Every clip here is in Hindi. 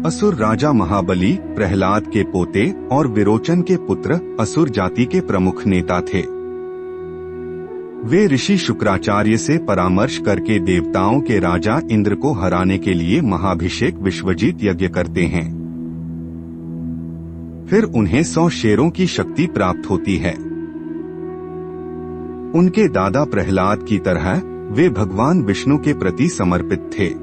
असुर राजा महाबली प्रहलाद के पोते और विरोचन के पुत्र असुर जाति के प्रमुख नेता थे। वे ऋषि शुक्राचार्य से परामर्श करके देवताओं के राजा इंद्र को हराने के लिए महाभिषेक विश्वजीत यज्ञ करते हैं। फिर उन्हें 100 शेरों की शक्ति प्राप्त होती है। उनके दादा प्रहलाद की तरह वे भगवान विष्णु के प्रति समर्पित थे।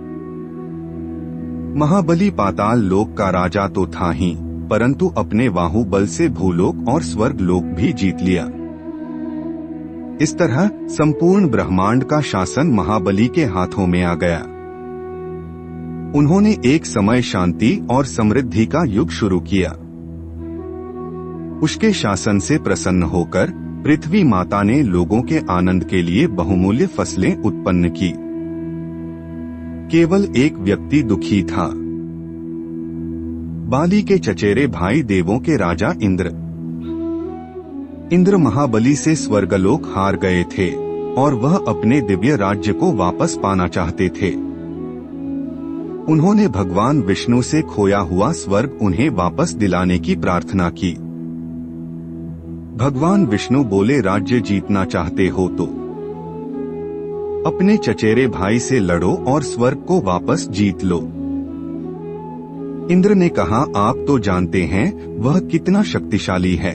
महाबली पाताल लोक का राजा तो था ही, परंतु अपने बाहुबल से भूलोक और स्वर्ग लोक भी जीत लिया। इस तरह संपूर्ण ब्रह्मांड का शासन महाबली के हाथों में आ गया। उन्होंने एक समय शांति और समृद्धि का युग शुरू किया। उसके शासन से प्रसन्न होकर पृथ्वी माता ने लोगों के आनंद के लिए बहुमूल्य फसलें उत्पन्न की। केवल एक व्यक्ति दुखी था, बाली के चचेरे भाई देवों के राजा इंद्र। इंद्र महाबली से स्वर्गलोक हार गए थे और वह अपने दिव्य राज्य को वापस पाना चाहते थे। उन्होंने भगवान विष्णु से खोया हुआ स्वर्ग उन्हें वापस दिलाने की प्रार्थना की। भगवान विष्णु बोले, राज्य जीतना चाहते हो तो अपने चचेरे भाई से लड़ो और स्वर्ग को वापस जीत लो। इंद्र ने कहा, आप तो जानते हैं वह कितना शक्तिशाली है।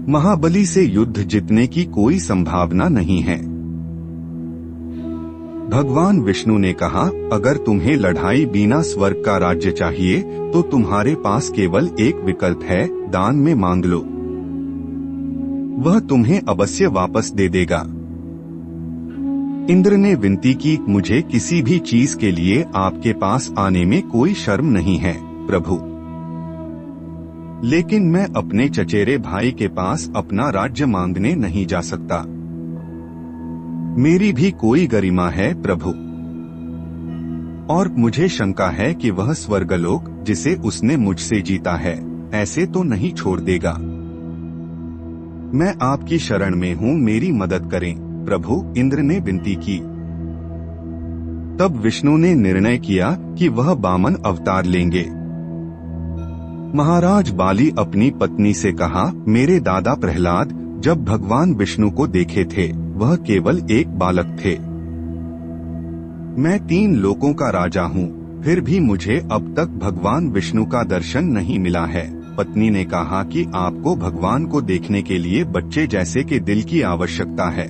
महाबली से युद्ध जीतने की कोई संभावना नहीं है। भगवान विष्णु ने कहा, अगर तुम्हें लड़ाई बिना स्वर्ग का राज्य चाहिए तो तुम्हारे पास केवल एक विकल्प है, दान में मांग लो, वह तुम्हें अवश्य वापस दे देगा। इंद्र ने विनती की, मुझे किसी भी चीज के लिए आपके पास आने में कोई शर्म नहीं है प्रभु, लेकिन मैं अपने चचेरे भाई के पास अपना राज्य मांगने नहीं जा सकता। मेरी भी कोई गरिमा है प्रभु, और मुझे शंका है कि वह स्वर्गलोक जिसे उसने मुझसे जीता है ऐसे तो नहीं छोड़ देगा। मैं आपकी शरण में हूँ, मेरी मदद करें प्रभु, इंद्र ने विनती की। तब विष्णु ने निर्णय किया कि वह वामन अवतार लेंगे। महाराज बाली अपनी पत्नी से कहा, मेरे दादा प्रहलाद जब भगवान विष्णु को देखे थे वह केवल एक बालक थे। मैं 3 लोकों का राजा हूँ, फिर भी मुझे अब तक भगवान विष्णु का दर्शन नहीं मिला है। पत्नी ने कहा कि आपको भगवान को देखने के लिए बच्चे जैसे के दिल की आवश्यकता है।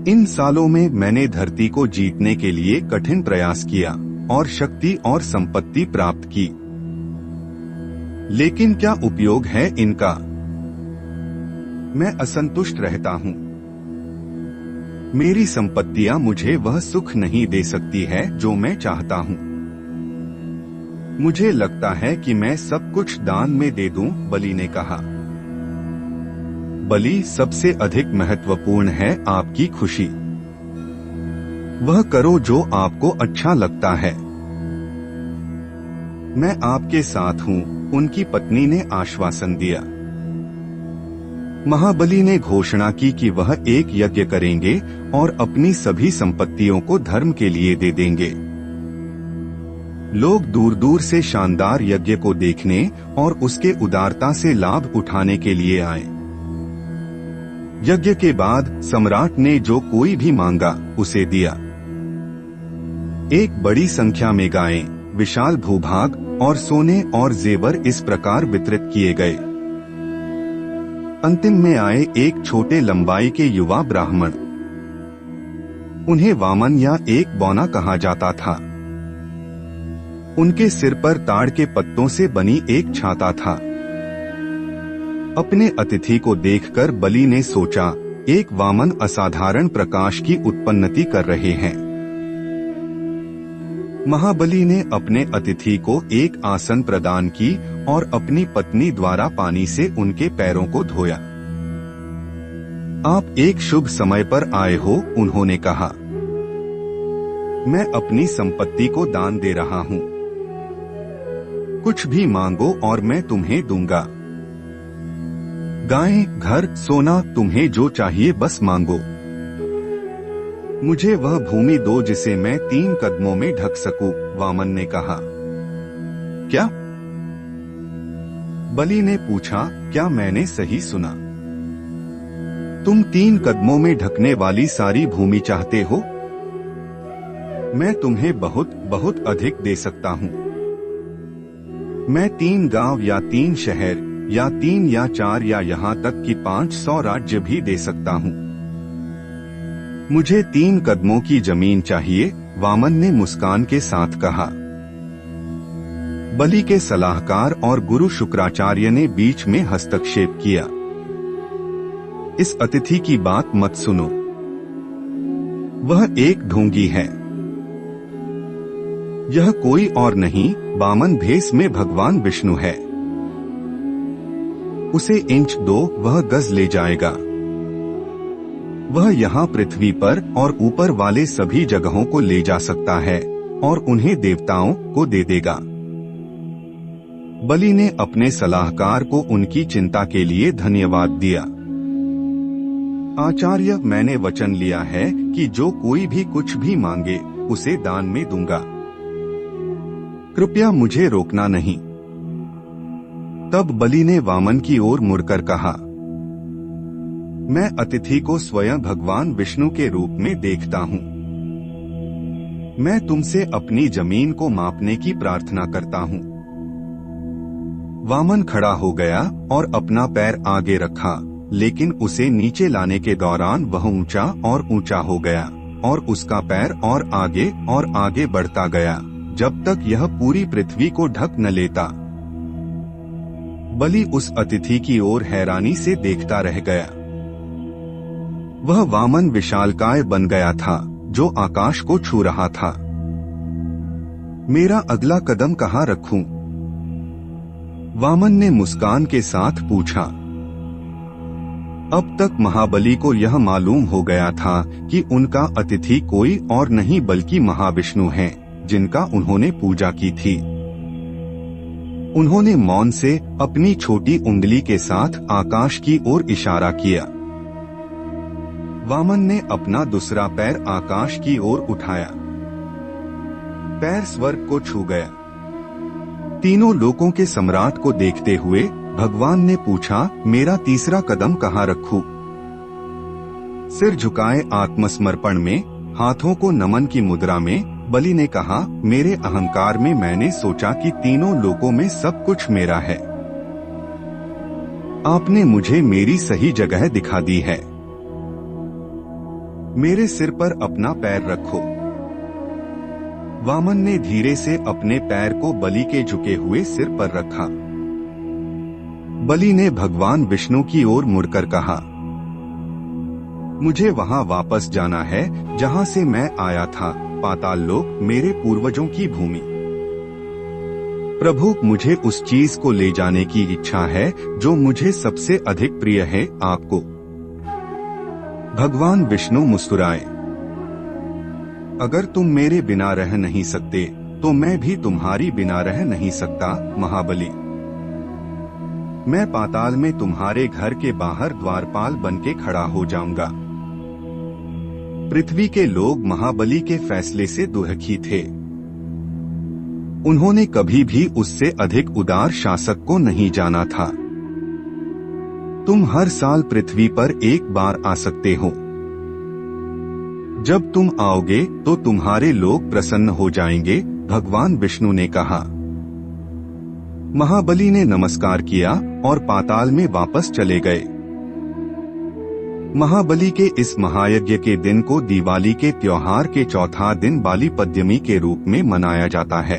इन सालों में मैंने धरती को जीतने के लिए कठिन प्रयास किया और शक्ति और संपत्ति प्राप्त की, लेकिन क्या उपयोग है इनका? मैं असंतुष्ट रहता हूँ। मेरी संपत्तियां मुझे वह सुख नहीं दे सकती है जो मैं चाहता हूँ। मुझे लगता है कि मैं सब कुछ दान में दे दूं, बलि ने कहा। बलि, सबसे अधिक महत्वपूर्ण है आपकी खुशी। वह करो जो आपको अच्छा लगता है। मैं आपके साथ हूँ, उनकी पत्नी ने आश्वासन दिया। महाबली ने घोषणा की कि वह एक यज्ञ करेंगे और अपनी सभी संपत्तियों को धर्म के लिए दे देंगे। लोग दूर दूर से शानदार यज्ञ को देखने और उसके उदारता से लाभ उठाने के लिए आए। यज्ञ के बाद सम्राट ने जो कोई भी मांगा उसे दिया। एक बड़ी संख्या में गायें, विशाल भूभाग और सोने और जेवर इस प्रकार वितरित किए गए। अंतिम में आए एक छोटे लंबाई के युवा ब्राह्मण। उन्हें वामन या एक बौना कहा जाता था। उनके सिर पर ताड़ के पत्तों से बनी एक छाता था। अपने अतिथि को देखकर बलि ने सोचा, एक वामन असाधारण प्रकाश की उत्पन्नति कर रहे हैं। महाबली ने अपने अतिथि को एक आसन प्रदान की और अपनी पत्नी द्वारा पानी से उनके पैरों को धोया। आप एक शुभ समय पर आए हो, उन्होंने कहा। मैं अपनी संपत्ति को दान दे रहा हूँ। कुछ भी मांगो और मैं तुम्हें दूंगा। गायें, घर, सोना, तुम्हें जो चाहिए बस मांगो। मुझे वह भूमि दो जिसे मैं 3 कदमों में ढक सकूं, वामन ने कहा। क्या? बलि ने पूछा, क्या मैंने सही सुना? तुम 3 कदमों में ढकने वाली सारी भूमि चाहते हो? मैं तुम्हें बहुत बहुत अधिक दे सकता हूं। मैं 3 गांव या 3 शहर या 3 या 4 या यहां तक कि 500 राज्य भी दे सकता हूं। मुझे 3 कदमों की जमीन चाहिए, वामन ने मुस्कान के साथ कहा। बलि के सलाहकार और गुरु शुक्राचार्य ने बीच में हस्तक्षेप किया। इस अतिथि की बात मत सुनो। वह एक ढोंगी है। यह कोई और नहीं, वामन भेष में भगवान विष्णु है। उसे इंच दो, वह गज ले जाएगा। वह यहाँ पृथ्वी पर और ऊपर वाले सभी जगहों को ले जा सकता है और उन्हें देवताओं को दे देगा। बलि ने अपने सलाहकार को उनकी चिंता के लिए धन्यवाद दिया। आचार्य, मैंने वचन लिया है कि जो कोई भी कुछ भी मांगे उसे दान में दूंगा। कृपया मुझे रोकना नहीं। तब बलि ने वामन की ओर मुड़कर कहा, मैं अतिथि को स्वयं भगवान विष्णु के रूप में देखता हूँ। मैं तुमसे अपनी जमीन को मापने की प्रार्थना करता हूँ। वामन खड़ा हो गया और अपना पैर आगे रखा, लेकिन उसे नीचे लाने के दौरान वह ऊंचा और ऊंचा हो गया और उसका पैर और आगे बढ़ता गया, जब तक यह पूरी पृथ्वी को ढक न लेता। बलि उस अतिथि की ओर हैरानी से देखता रह गया। वह वामन विशालकाय बन गया था, जो आकाश को छू रहा था। मेरा अगला कदम कहाँ रखूं? वामन ने मुस्कान के साथ पूछा। अब तक महाबली को यह मालूम हो गया था कि उनका अतिथि कोई और नहीं बल्कि महाविष्णु हैं, जिनका उन्होंने पूजा की थी। उन्होंने मौन से अपनी छोटी उंगली के साथ आकाश की ओर इशारा किया। वामन ने अपना दूसरा पैर आकाश की ओर उठाया। पैर स्वर्ग को छू गया। तीनों लोकों के सम्राट को देखते हुए भगवान ने पूछा, मेरा तीसरा कदम कहाँ रखूं? सिर झुकाए आत्मसमर्पण में, हाथों को नमन की मुद्रा में, बलि ने कहा, मेरे अहंकार में मैंने सोचा कि तीनों लोकों में सब कुछ मेरा है। आपने मुझे मेरी सही जगह दिखा दी है। मेरे सिर पर अपना पैर रखो। वामन ने धीरे से अपने पैर को बलि के झुके हुए सिर पर रखा। बलि ने भगवान विष्णु की ओर मुड़कर कहा, मुझे वहां वापस जाना है जहां से मैं आया था, पाताल लोक, मेरे पूर्वजों की भूमि। प्रभु, मुझे उस चीज को ले जाने की इच्छा है जो मुझे सबसे अधिक प्रिय है, आपको। भगवान विष्णु मुस्कुराए। अगर तुम मेरे बिना रह नहीं सकते तो मैं भी तुम्हारी बिना रह नहीं सकता, महाबली। मैं पाताल में तुम्हारे घर के बाहर द्वारपाल बनके खड़ा हो जाऊंगा। पृथ्वी के लोग महाबली के फैसले से दुखी थे। उन्होंने कभी भी उससे अधिक उदार शासक को नहीं जाना था। तुम हर साल पृथ्वी पर एक बार आ सकते हो। जब तुम आओगे तो तुम्हारे लोग प्रसन्न हो जाएंगे, भगवान विष्णु ने कहा। महाबली ने नमस्कार किया और पाताल में वापस चले गए। महाबली के इस महायज्ञ के दिन को दिवाली के त्योहार के चौथा दिन बाली पद्यमी के रूप में मनाया जाता है।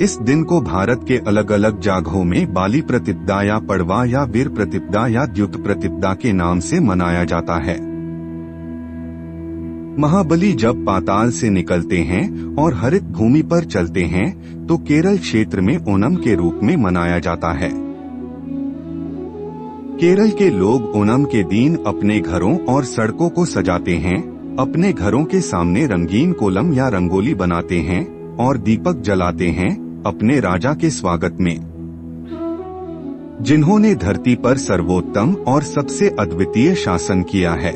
इस दिन को भारत के अलग अलग जगहों में बाली प्रतिपदा या पड़वा या वीर प्रतिपदा या द्युत प्रतिपदा के नाम से मनाया जाता है। महाबली जब पाताल से निकलते हैं और हरित भूमि पर चलते हैं तो केरल क्षेत्र में ओणम के रूप में मनाया जाता है। केरल के लोग ओणम के दिन अपने घरों और सड़कों को सजाते हैं, अपने घरों के सामने रंगीन कोलम या रंगोली बनाते हैं और दीपक जलाते हैं अपने राजा के स्वागत में, जिन्होंने धरती पर सर्वोत्तम और सबसे अद्वितीय शासन किया है।